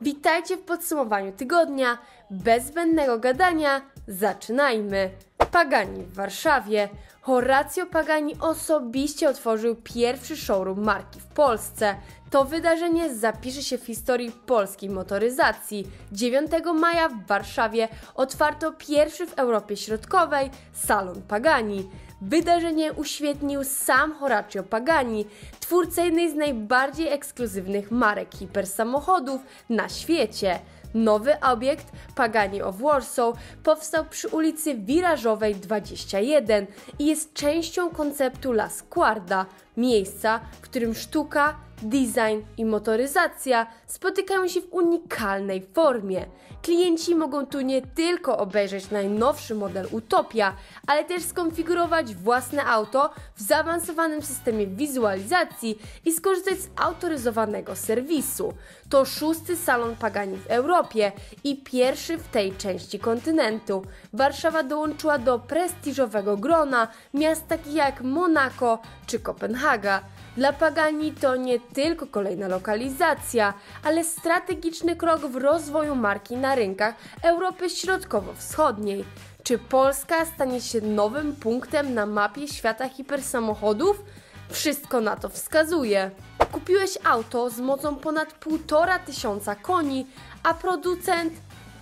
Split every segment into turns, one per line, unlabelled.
Witajcie w podsumowaniu tygodnia. Bez zbędnego gadania zaczynajmy. Pagani w Warszawie. Horacio Pagani osobiście otworzył pierwszy showroom marki w Polsce. To wydarzenie zapisze się w historii polskiej motoryzacji. 9 maja w Warszawie otwarto pierwszy w Europie Środkowej salon Pagani. Wydarzenie uświetnił sam Horacio Pagani, twórca jednej z najbardziej ekskluzywnych marek hipersamochodów na świecie. Nowy obiekt Pagani of Warsaw powstał przy ulicy Wirażowej 21 i jest częścią konceptu La Squarda, miejsca, w którym sztuka, design i motoryzacja spotykają się w unikalnej formie. Klienci mogą tu nie tylko obejrzeć najnowszy model Utopia, ale też skonfigurować własne auto w zaawansowanym systemie wizualizacji i skorzystać z autoryzowanego serwisu. To 6. salon Pagani w Europie i pierwszy w tej części kontynentu. Warszawa dołączyła do prestiżowego grona miast takich jak Monako czy Kopenhaga. Dla Pagani to nie tylko kolejna lokalizacja, ale strategiczny krok w rozwoju marki na rynkach Europy Środkowo-Wschodniej. Czy Polska stanie się nowym punktem na mapie świata hipersamochodów? Wszystko na to wskazuje. Kupiłeś auto z mocą ponad 1500 koni, a producent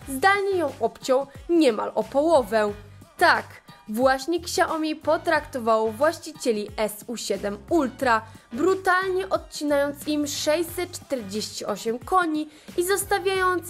zdalnie ją obciął niemal o połowę. Tak, właśnie Xiaomi potraktowało właścicieli SU7 Ultra, brutalnie odcinając im 648 koni i zostawiając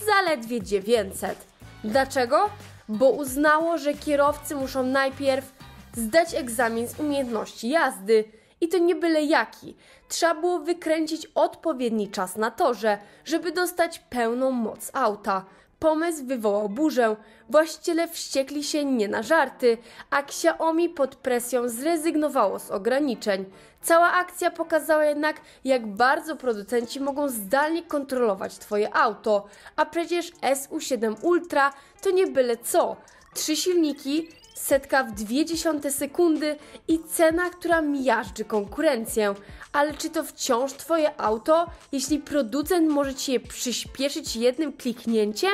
zaledwie 900. Dlaczego? Bo uznało, że kierowcy muszą najpierw zdać egzamin z umiejętności jazdy. I to nie byle jaki. Trzeba było wykręcić odpowiedni czas na torze, żeby dostać pełną moc auta. Pomysł wywołał burzę, właściciele wściekli się nie na żarty, a Xiaomi pod presją zrezygnowało z ograniczeń. Cała akcja pokazała jednak, jak bardzo producenci mogą zdalnie kontrolować Twoje auto, a przecież SU7 Ultra to nie byle co. 3 silniki, setka w 0,2 sekundy i cena, która miażdży konkurencję. Ale czy to wciąż Twoje auto, jeśli producent może Ci je przyspieszyć jednym kliknięciem?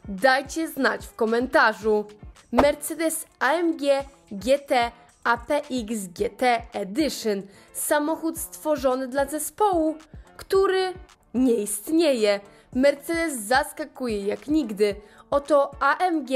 Dajcie znać w komentarzu. Mercedes AMG GT APX GT Edition. Samochód stworzony dla zespołu, który nie istnieje. Mercedes zaskakuje jak nigdy. Oto AMG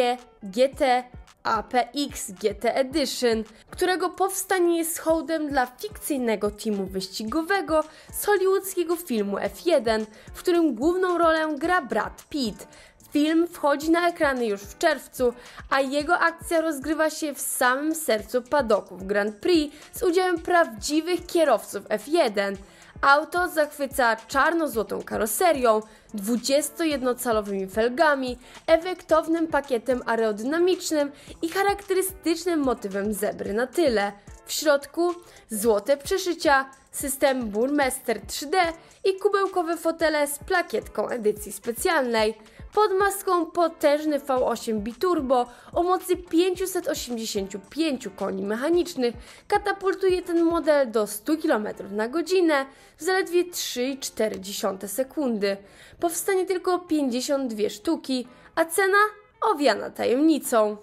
GT APX GT Edition, którego powstanie jest hołdem dla fikcyjnego teamu wyścigowego z hollywoodzkiego filmu F1, w którym główną rolę gra Brad Pitt. Film wchodzi na ekrany już w czerwcu, a jego akcja rozgrywa się w samym sercu padoków Grand Prix z udziałem prawdziwych kierowców F1. Auto zachwyca czarno-złotą karoserią, 21-calowymi felgami, efektownym pakietem aerodynamicznym i charakterystycznym motywem zebry na tyle. W środku złote przeszycia, system Burmester 3D i kubełkowe fotele z plakietką edycji specjalnej. Pod maską potężny V8 biturbo o mocy 585 koni mechanicznych katapultuje ten model do 100 km na godzinę w zaledwie 3,4 sekundy. Powstanie tylko 52 sztuki, a cena owiana tajemnicą.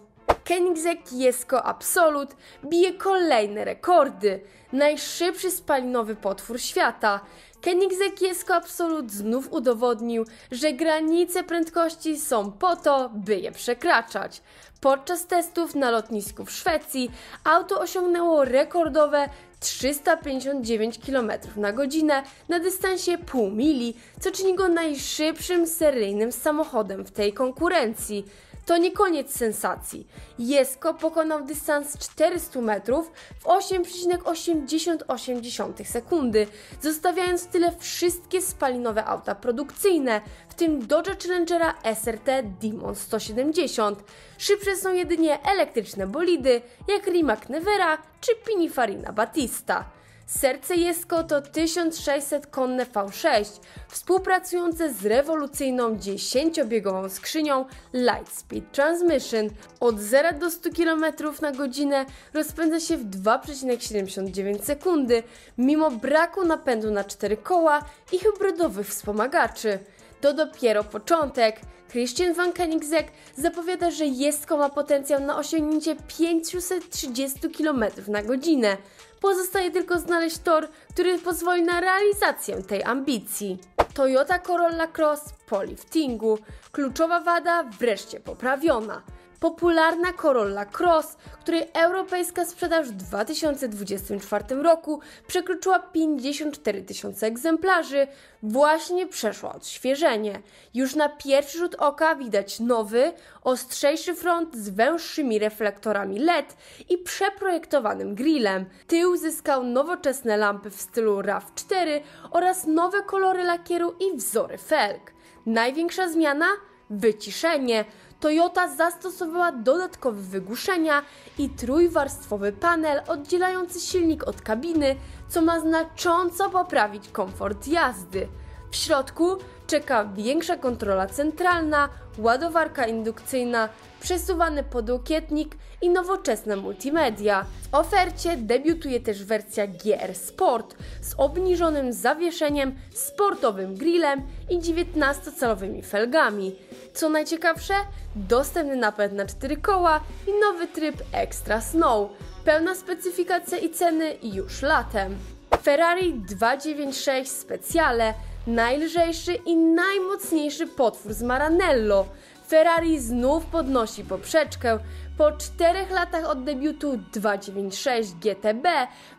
Koenigsegg Jesko Absolut bije kolejne rekordy. Najszybszy spalinowy potwór świata. Koenigsegg Jesko Absolut znów udowodnił, że granice prędkości są po to, by je przekraczać. Podczas testów na lotnisku w Szwecji auto osiągnęło rekordowe 359 km na godzinę na dystansie pół mili, co czyni go najszybszym seryjnym samochodem w tej konkurencji. To nie koniec sensacji. Jesko pokonał dystans 400 metrów w 8,88 sekundy, zostawiając w tyle wszystkie spalinowe auta produkcyjne, w tym Dodge Challengera SRT Demon 170. Szybsze są jedynie elektryczne bolidy, jak Rimac Nevera czy Pininfarina Battista. Serce Jesko to 1600-konne V6, współpracujące z rewolucyjną 10-biegową skrzynią Lightspeed Transmission. Od 0 do 100 km na godzinę rozpędza się w 2,79 sekundy, mimo braku napędu na 4 koła i hybrydowych wspomagaczy. to dopiero początek. Christian van Koenigsegg zapowiada, że Jesko ma potencjał na osiągnięcie 530 km na godzinę. Pozostaje tylko znaleźć tor, który pozwoli na realizację tej ambicji. Toyota Corolla Cross po liftingu. Kluczowa wada wreszcie poprawiona. Popularna Corolla Cross, której europejska sprzedaż w 2024 roku przekroczyła 54 000 egzemplarzy, właśnie przeszła odświeżenie. Już na pierwszy rzut oka widać nowy, ostrzejszy front z węższymi reflektorami LED i przeprojektowanym grillem. Tył zyskał nowoczesne lampy w stylu RAV4 oraz nowe kolory lakieru i wzory felg. Największa zmiana? Wyciszenie. Toyota zastosowała dodatkowe wygłuszenia i trójwarstwowy panel oddzielający silnik od kabiny, co ma znacząco poprawić komfort jazdy. W środku czeka większa kontrola centralna, ładowarka indukcyjna, przesuwany podłokietnik i nowoczesne multimedia. W ofercie debiutuje też wersja GR Sport z obniżonym zawieszeniem, sportowym grillem i 19-calowymi felgami. Co najciekawsze, dostępny napęd na 4 koła i nowy tryb Extra Snow. Pełna specyfikacja i ceny już latem. Ferrari 296 Speciale, najlżejszy i najmocniejszy potwór z Maranello. Ferrari znów podnosi poprzeczkę. Po 4 latach od debiutu 296 GTB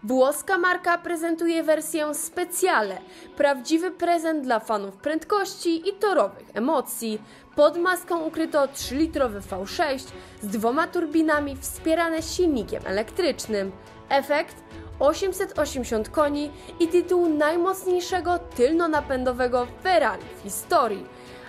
włoska marka prezentuje wersję Speciale, prawdziwy prezent dla fanów prędkości i torowych emocji. Pod maską ukryto 3-litrowy V6 z 2 turbinami wspierane silnikiem elektrycznym. Efekt? 880 koni i tytuł najmocniejszego tylnonapędowego Ferrari w historii.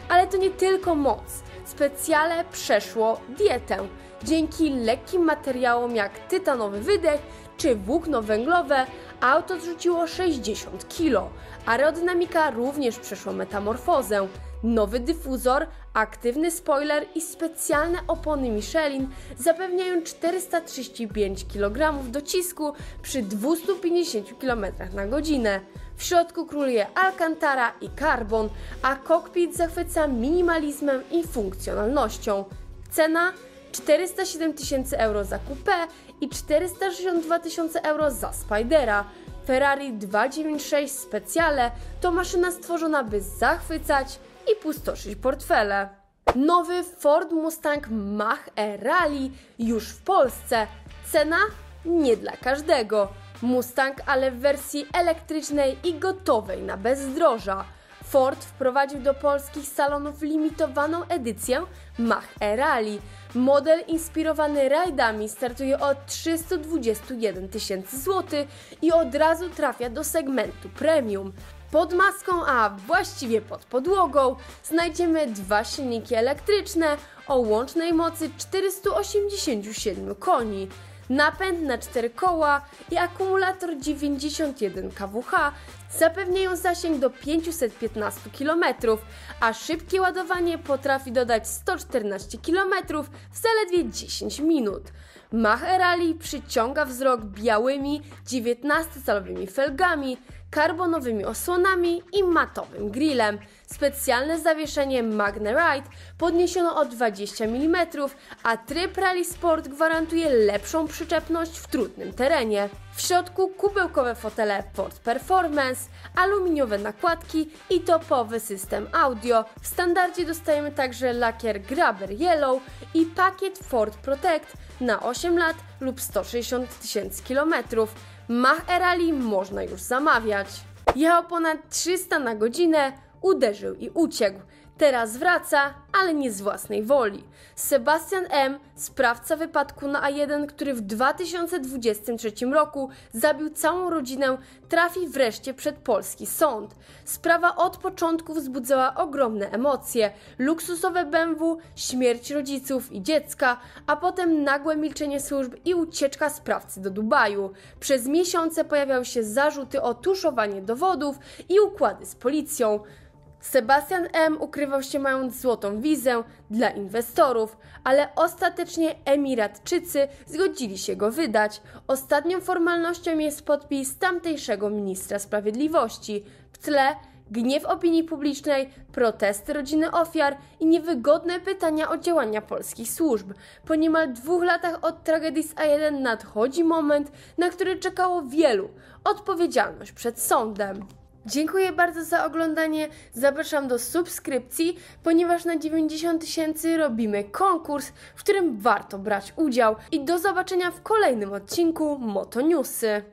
Ale to nie tylko moc. Speciale przeszło dietę. Dzięki lekkim materiałom jak tytanowy wydech czy włókno węglowe auto zrzuciło 60 kg. Aerodynamika również przeszła metamorfozę. Nowy dyfuzor, aktywny spoiler i specjalne opony Michelin zapewniają 435 kg docisku przy 250 km na godzinę. W środku króluje Alcantara i karbon, a kokpit zachwyca minimalizmem i funkcjonalnością. Cena? 407 000 euro za coupé i 462 000 euro za Spydera. Ferrari 296 Speciale to maszyna stworzona, by zachwycać i pustoszyć portfele. Nowy Ford Mustang Mach-E Rally już w Polsce. Cena? Nie dla każdego. Mustang, ale w wersji elektrycznej i gotowej na bezdroża. Ford wprowadził do polskich salonów limitowaną edycję Mach-E Rally. Model inspirowany rajdami startuje od 321 000 zł i od razu trafia do segmentu premium. Pod maską, a właściwie pod podłogą, znajdziemy 2 silniki elektryczne o łącznej mocy 487 koni. Napęd na 4 koła i akumulator 91 kWh zapewniają zasięg do 515 km, a szybkie ładowanie potrafi dodać 114 km w zaledwie 10 minut. Mach-E Rally przyciąga wzrok białymi 19-calowymi felgami, karbonowymi osłonami i matowym grillem. Specjalne zawieszenie Magne-Ride podniesiono o 20 mm, a tryb Rally Sport gwarantuje lepszą przyczepność w trudnym terenie. W środku kubełkowe fotele Ford Performance, aluminiowe nakładki i topowy system audio. W standardzie dostajemy także lakier Grabber Yellow i pakiet Ford Protect na 8 lat lub 160 000 km. Mach-E Rally można już zamawiać. Jechał ponad 300 na godzinę, uderzył i uciekł. Teraz wraca, ale nie z własnej woli. Sebastian M., sprawca wypadku na A1, który w 2023 roku zabił całą rodzinę, trafi wreszcie przed polski sąd. Sprawa od początku wzbudzała ogromne emocje. Luksusowe BMW, śmierć rodziców i dziecka, a potem nagłe milczenie służb i ucieczka sprawcy do Dubaju. Przez miesiące pojawiały się zarzuty o tuszowanie dowodów i układy z policją. Sebastian M. ukrywał się, mając złotą wizę dla inwestorów, ale ostatecznie Emiratczycy zgodzili się go wydać. Ostatnią formalnością jest podpis tamtejszego ministra sprawiedliwości. W tle gniew opinii publicznej, protesty rodziny ofiar i niewygodne pytania o działania polskich służb. Po niemal 2 latach od tragedii z A1 nadchodzi moment, na który czekało wielu. Odpowiedzialność przed sądem. Dziękuję bardzo za oglądanie, zapraszam do subskrypcji, ponieważ na 90 000 robimy konkurs, w którym warto brać udział i do zobaczenia w kolejnym odcinku Moto Newsy.